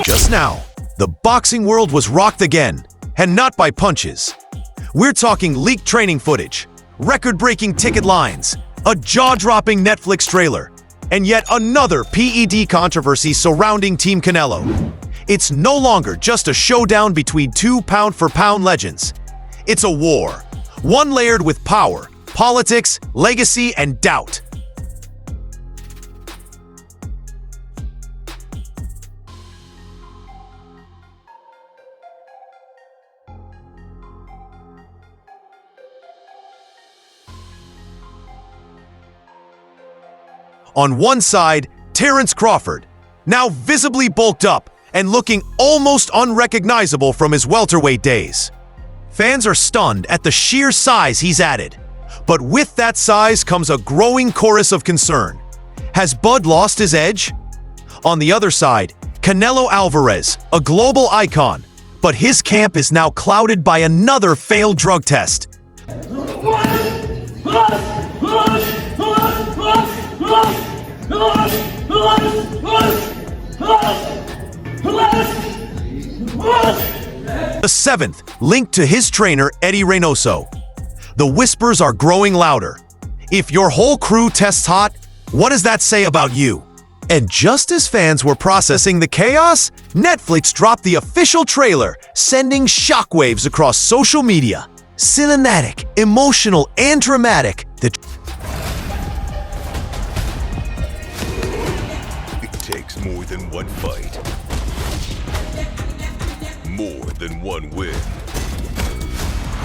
Just now, the boxing world was rocked again, and not by punches. We're talking leaked training footage, record-breaking ticket lines, a jaw-dropping Netflix trailer, and yet another PED controversy surrounding Team Canelo. It's no longer just a showdown between two pound-for-pound legends. It's a war, one layered with power, politics, legacy, and doubt. On one side, Terence Crawford, now visibly bulked up and looking almost unrecognizable from his welterweight days. Fans are stunned at the sheer size he's added. But with that size comes a growing chorus of concern. Has Bud lost his edge? On the other side, Canelo Alvarez, a global icon, but his camp is now clouded by another failed drug test. The seventh, linked to his trainer, Eddie Reynoso. The whispers are growing louder. If your whole crew tests hot, what does that say about you? And just as fans were processing the chaos, Netflix dropped the official trailer, sending shockwaves across social media. Cinematic, emotional, and dramatic. It takes more than one fight. More than one win.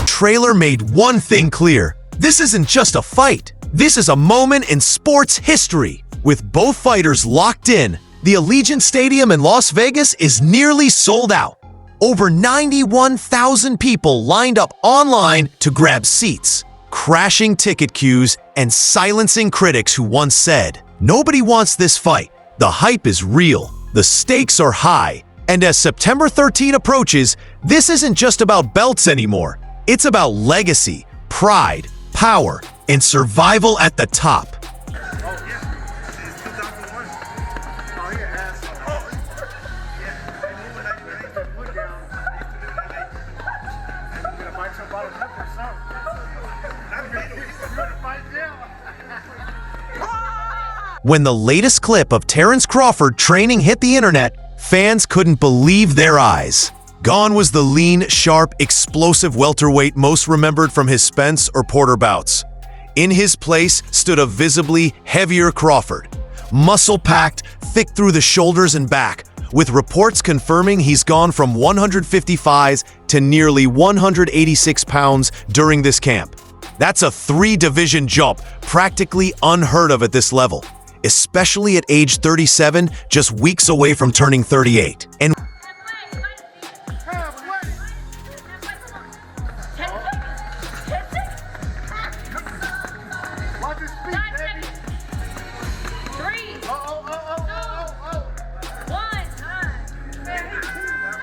Trailer made one thing clear. This isn't just a fight. This is a moment in sports history. With both fighters locked in, the Allegiant Stadium in Las Vegas is nearly sold out. Over 91,000 people lined up online to grab seats, crashing ticket queues and silencing critics who once said, "Nobody wants this fight." The hype is real, the stakes are high, and as September 13 approaches, this isn't just about belts anymore. It's about legacy, pride, power, and survival at the top. When the latest clip of Terence Crawford training hit the internet, fans couldn't believe their eyes. Gone was the lean, sharp, explosive welterweight most remembered from his Spence or Porter bouts. In his place stood a visibly heavier Crawford, muscle-packed, thick through the shoulders and back, with reports confirming he's gone from 155 to nearly 186 pounds during this camp. That's a 3-division jump, practically unheard of at this level, especially at age 37, just weeks away from turning 38. And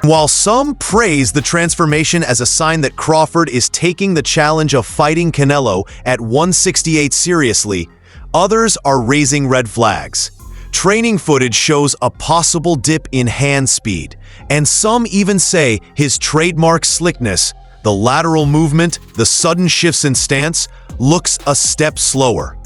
while some praise the transformation as a sign that Crawford is taking the challenge of fighting Canelo at 168 seriously, others are raising red flags. Training footage shows a possible dip in hand speed, and some even say his trademark slickness, the lateral movement, the sudden shifts in stance, looks a step slower.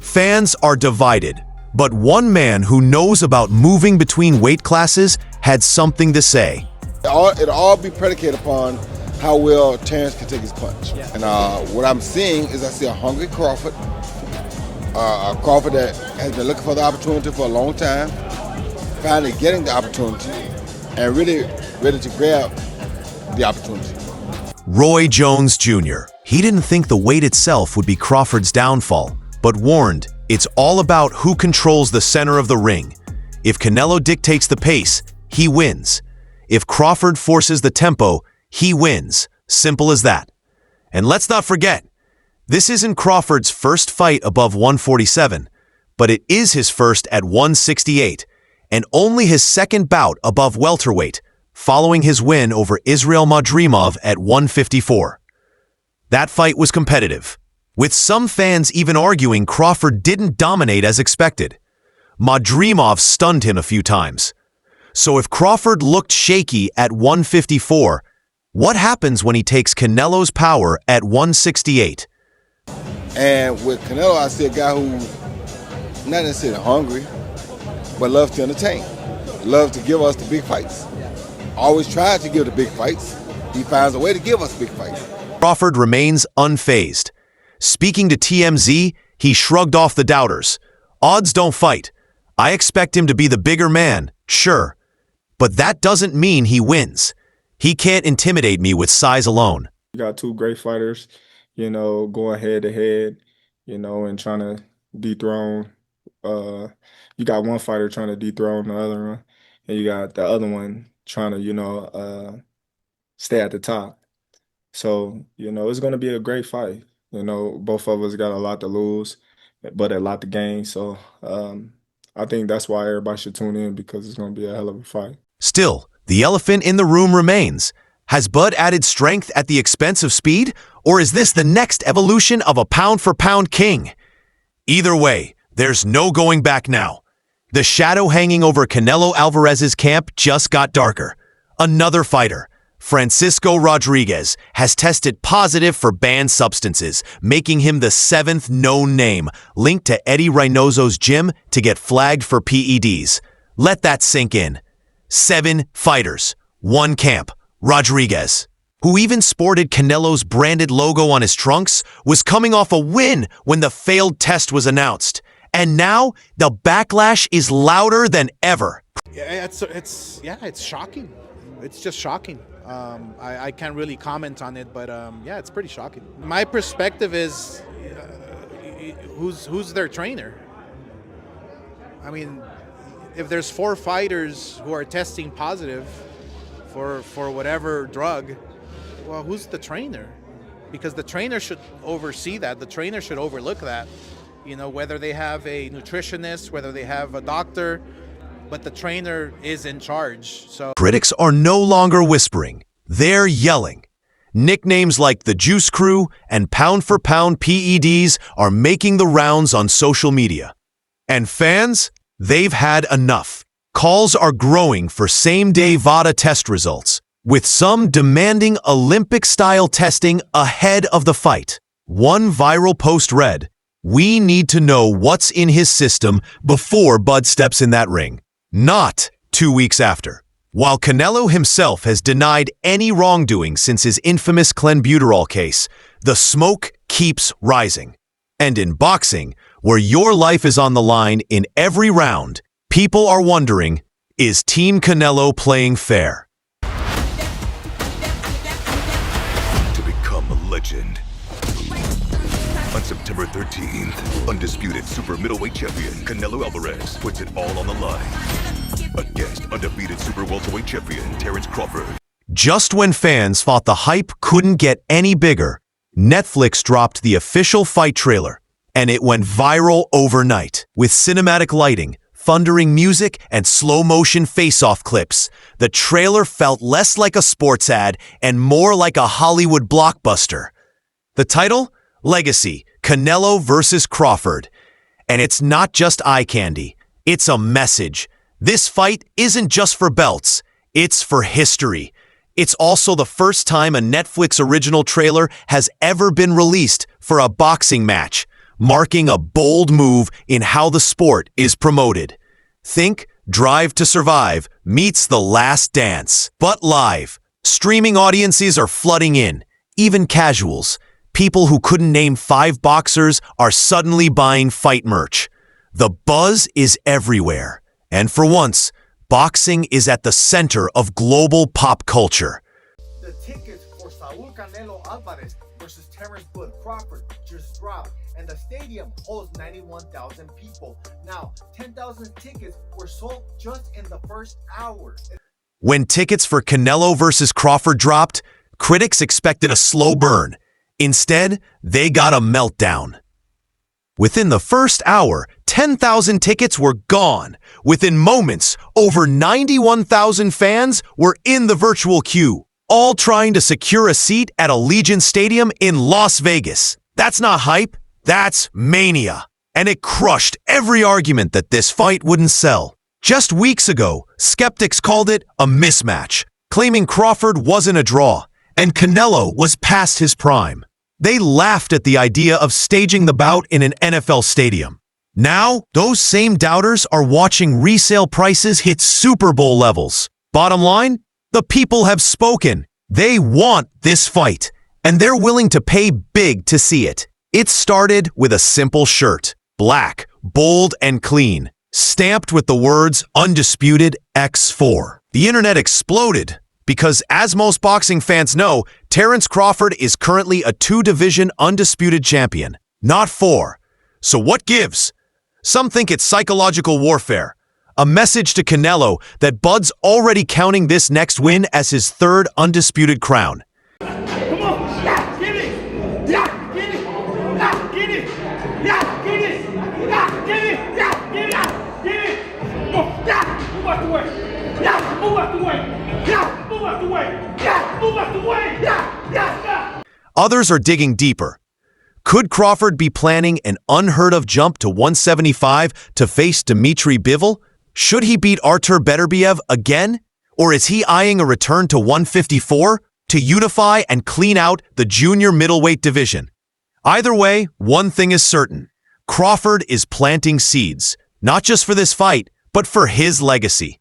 Fans are divided, but one man who knows about moving between weight classes had something to say. It'll all be predicated upon how well Terence can take his punch. And what I'm seeing is I see a hungry Crawford, a Crawford that has been looking for the opportunity for a long time, finally getting the opportunity, and really ready to grab the opportunity. Roy Jones Jr. He didn't think the weight itself would be Crawford's downfall, but warned it's all about who controls the center of the ring. If Canelo dictates the pace, he wins. If Crawford forces the tempo, he wins. Simple as that. And let's not forget, this isn't Crawford's first fight above 147, but it is his first at 168, and only his second bout above welterweight, following his win over Israil Madrimov at 154. That fight was competitive, with some fans even arguing Crawford didn't dominate as expected. Madrimov stunned him a few times. So if Crawford looked shaky at 154, what happens when he takes Canelo's power at 168? And with Canelo, I see a guy who not necessarily hungry, but loves to entertain, loves to give us the big fights. Always tries to give the big fights. He finds a way to give us big fights. Crawford remains unfazed. Speaking to TMZ, he shrugged off the doubters. Odds don't fight. I expect him to be the bigger man, sure. But that doesn't mean he wins. He can't intimidate me with size alone. You got two great fighters, going head to head, and trying to dethrone. You got one fighter trying to dethrone the other one, and you got the other one trying to, stay at the top. So, it's going to be a great fight. Both of us got a lot to lose, but a lot to gain. So I think that's why everybody should tune in, because it's going to be a hell of a fight. Still, the elephant in the room remains. Has Bud added strength at the expense of speed, or is this the next evolution of a pound-for-pound king? Either way, there's no going back now. The shadow hanging over Canelo Alvarez's camp just got darker. Another fighter, Francisco Rodriguez, has tested positive for banned substances, making him the 7th known name linked to Eddie Reynoso's gym to get flagged for PEDs. Let that sink in. 7 fighters, 1 camp. Rodriguez, who even sported Canelo's branded logo on his trunks, was coming off a win when the failed test was announced. And now the backlash is louder than ever. Yeah, it's shocking. It's just shocking. I can't really comment on it, but yeah, it's pretty shocking. My perspective is, who's their trainer? I mean, if there's 4 fighters who are testing positive for whatever drug, well, who's the trainer? Because the trainer should oversee that. The trainer should overlook that. Whether they have a nutritionist, whether they have a doctor, but the trainer is in charge. So critics are no longer whispering. They're yelling. Nicknames like the Juice Crew and Pound for Pound PEDs are making the rounds on social media. And fans, they've had enough. Calls are growing for same-day VADA test results, with some demanding Olympic-style testing ahead of the fight. One viral post read, "We need to know what's in his system before Bud steps in that ring." Not 2 weeks after. While Canelo himself has denied any wrongdoing since his infamous clenbuterol case, the smoke keeps rising. And in boxing, where your life is on the line in every round, people are wondering, is Team Canelo playing fair? To become a legend. On September 13th, undisputed super middleweight champion Canelo Alvarez puts it all on the line against undefeated super welterweight champion Terence Crawford. Just when fans thought the hype couldn't get any bigger, Netflix dropped the official fight trailer, and it went viral overnight. With cinematic lighting, thundering music, and slow-motion face-off clips, the trailer felt less like a sports ad and more like a Hollywood blockbuster. The title? Legacy, Canelo versus Crawford. And it's not just eye candy, it's a message. This fight isn't just for belts, it's for history. It's also the first time a Netflix original trailer has ever been released for a boxing match, marking a bold move in how the sport is promoted. Think Drive to Survive meets The Last Dance, but live. Streaming audiences are flooding in, even casuals. People who couldn't name 5 boxers are suddenly buying fight merch. The buzz is everywhere. And for once, boxing is at the center of global pop culture. The tickets for Saul Canelo Alvarez versus Terence Crawford just dropped, and the stadium holds 91,000 people. Now, 10,000 tickets were sold just in the first hour. When tickets for Canelo versus Crawford dropped, critics expected a slow burn. Instead, they got a meltdown. Within the first hour, 10,000 tickets were gone. Within moments, over 91,000 fans were in the virtual queue, all trying to secure a seat at Allegiant Stadium in Las Vegas. That's not hype, that's mania. And it crushed every argument that this fight wouldn't sell. Just weeks ago, skeptics called it a mismatch, claiming Crawford wasn't a draw, and Canelo was past his prime. They laughed at the idea of staging the bout in an NFL stadium. Now, those same doubters are watching resale prices hit Super Bowl levels. Bottom line, the people have spoken. They want this fight, and they're willing to pay big to see it. It started with a simple shirt, black, bold, and clean, stamped with the words Undisputed X4. The internet exploded because, as most boxing fans know, Terence Crawford is currently a 2-division undisputed champion, not 4. So what gives? Some think it's psychological warfare, a message to Canelo that Bud's already counting this next win as his 3rd undisputed crown. Come on, yeah, get it, yeah, get it, yeah, get it, yeah, get it, yeah, get it, yeah, get it, get it, yeah, move out the way, yeah, move out the way, yeah, move out the way, yeah, move out the way, yeah. Others are digging deeper. Could Crawford be planning an unheard-of jump to 175 to face Dmitry Bivol? Should he beat Artur Beterbiev again? Or is he eyeing a return to 154 to unify and clean out the junior middleweight division? Either way, one thing is certain. Crawford is planting seeds, not just for this fight, but for his legacy.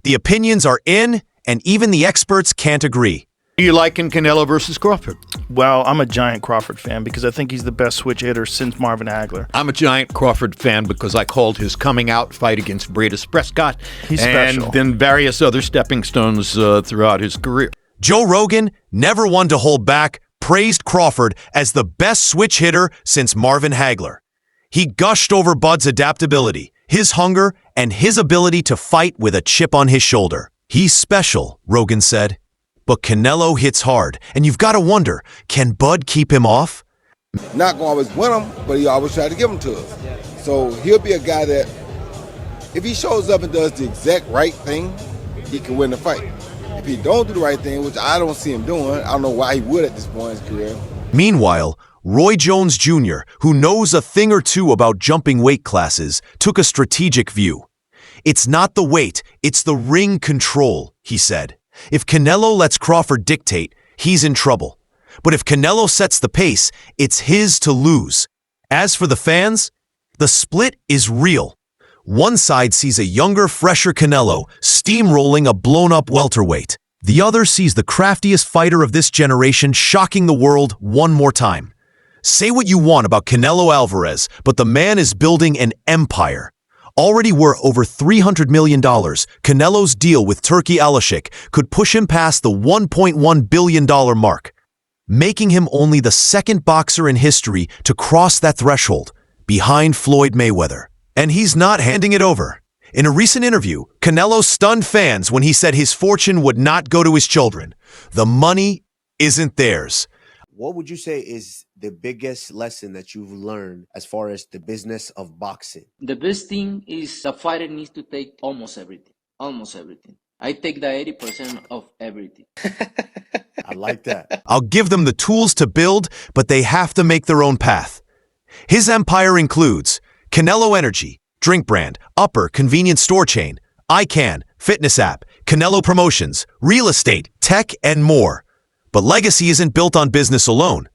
The opinions are in, and even the experts can't agree. Do you liking Canelo versus Crawford? Well, I'm a giant Crawford fan because I think he's the best switch hitter since Marvin Hagler. I'm a giant Crawford fan because I called his coming out fight against Bradis Prescott He's and special. then various other stepping stones throughout his career. Joe Rogan, never one to hold back, praised Crawford as the best switch hitter since Marvin Hagler. He gushed over Bud's adaptability, his hunger, and his ability to fight with a chip on his shoulder. He's special, Rogan said. But Canelo hits hard, and you've got to wonder, can Bud keep him off? Not going to always win him, but he always try to give him to us. So he'll be a guy that, if he shows up and does the exact right thing, he can win the fight. If he don't do the right thing, which I don't see him doing, I don't know why he would at this point in his career. Meanwhile, Roy Jones Jr., who knows a thing or two about jumping weight classes, took a strategic view. It's not the weight, it's the ring control, he said. If Canelo lets Crawford dictate, he's in trouble. But if Canelo sets the pace, it's his to lose. As for the fans, the split is real. One side sees a younger, fresher Canelo steamrolling a blown-up welterweight. The other sees the craftiest fighter of this generation shocking the world one more time. Say what you want about Canelo Alvarez, but the man is building an empire. Already worth over $300 million, Canelo's deal with Turki Alashik could push him past the $1.1 billion mark, making him only the 2nd boxer in history to cross that threshold, behind Floyd Mayweather. And he's not handing it over. In a recent interview, Canelo stunned fans when he said his fortune would not go to his children. The money isn't theirs. What would you say is the biggest lesson that you've learned as far as the business of boxing? The best thing is the fighter needs to take almost everything. Almost everything. I take the 80% of everything. I like that. I'll give them the tools to build, but they have to make their own path. His empire includes Canelo Energy, drink brand, Upper convenience store chain, iCan, fitness app, Canelo Promotions, real estate, tech, and more. But legacy isn't built on business alone.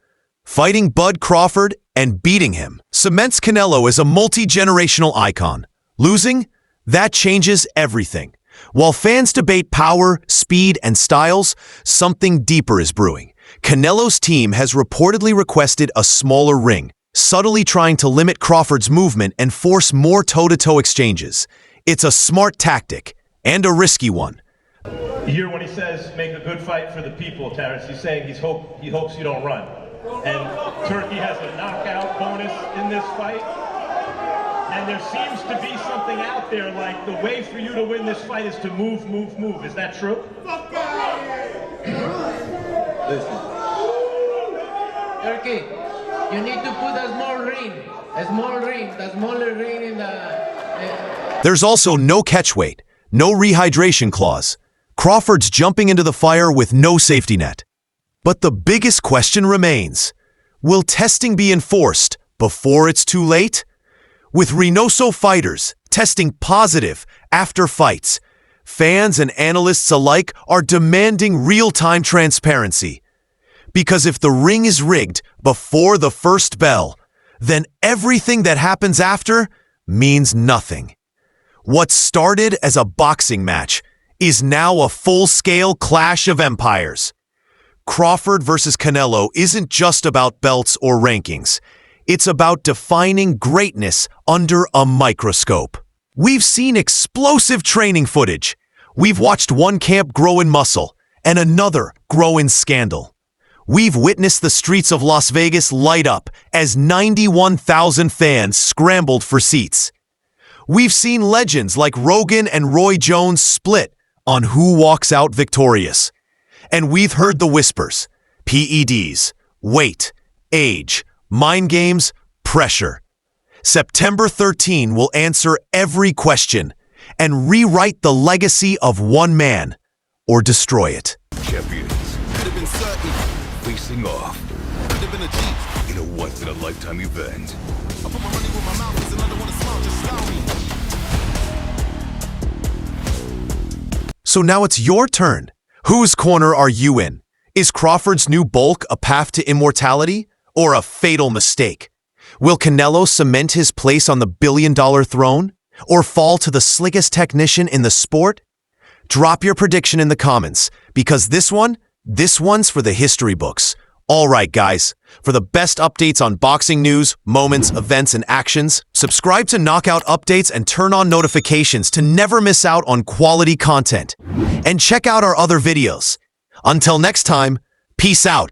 Fighting Bud Crawford and beating him cements Canelo as a multi-generational icon. Losing? That changes everything. While fans debate power, speed, and styles, something deeper is brewing. Canelo's team has reportedly requested a smaller ring, subtly trying to limit Crawford's movement and force more toe-to-toe exchanges. It's a smart tactic and a risky one. You hear when he says, make a good fight for the people, Terence. He's saying he hopes you don't run. And Turkey has a knockout bonus in this fight. And there seems to be something out there like the way for you to win this fight is to move, move, move. Is that true? Turkey, You need to put a small ring in the... There's also no catch weight, no rehydration clause. Crawford's jumping into the fire with no safety net. But the biggest question remains, will testing be enforced before it's too late? With Reynoso fighters testing positive after fights, fans and analysts alike are demanding real-time transparency. Because if the ring is rigged before the first bell, then everything that happens after means nothing. What started as a boxing match is now a full-scale clash of empires. Crawford versus Canelo isn't just about belts or rankings. It's about defining greatness under a microscope. We've seen explosive training footage. We've watched one camp grow in muscle and another grow in scandal. We've witnessed the streets of Las Vegas light up as 91,000 fans scrambled for seats. We've seen legends like Rogan and Roy Jones split on who walks out victorious. And we've heard the whispers, PEDs, weight, age, mind games, pressure. September 13 will answer every question and rewrite the legacy of one man or destroy it. Champions could have been certain, facing off. Could have been a G in a once-in-a-lifetime event. I put my money where my mouth is, another one is small, just allow me. So now it's your turn. Whose corner are you in? Is Crawford's new bulk a path to immortality or a fatal mistake? Will Canelo cement his place on the billion-dollar throne or fall to the slickest technician in the sport? Drop your prediction in the comments because this one's for the history books. All right, guys, for the best updates on boxing news, moments, events, and actions, subscribe to Knockout Updates and turn on notifications to never miss out on quality content. And check out our other videos. Until next time, peace out.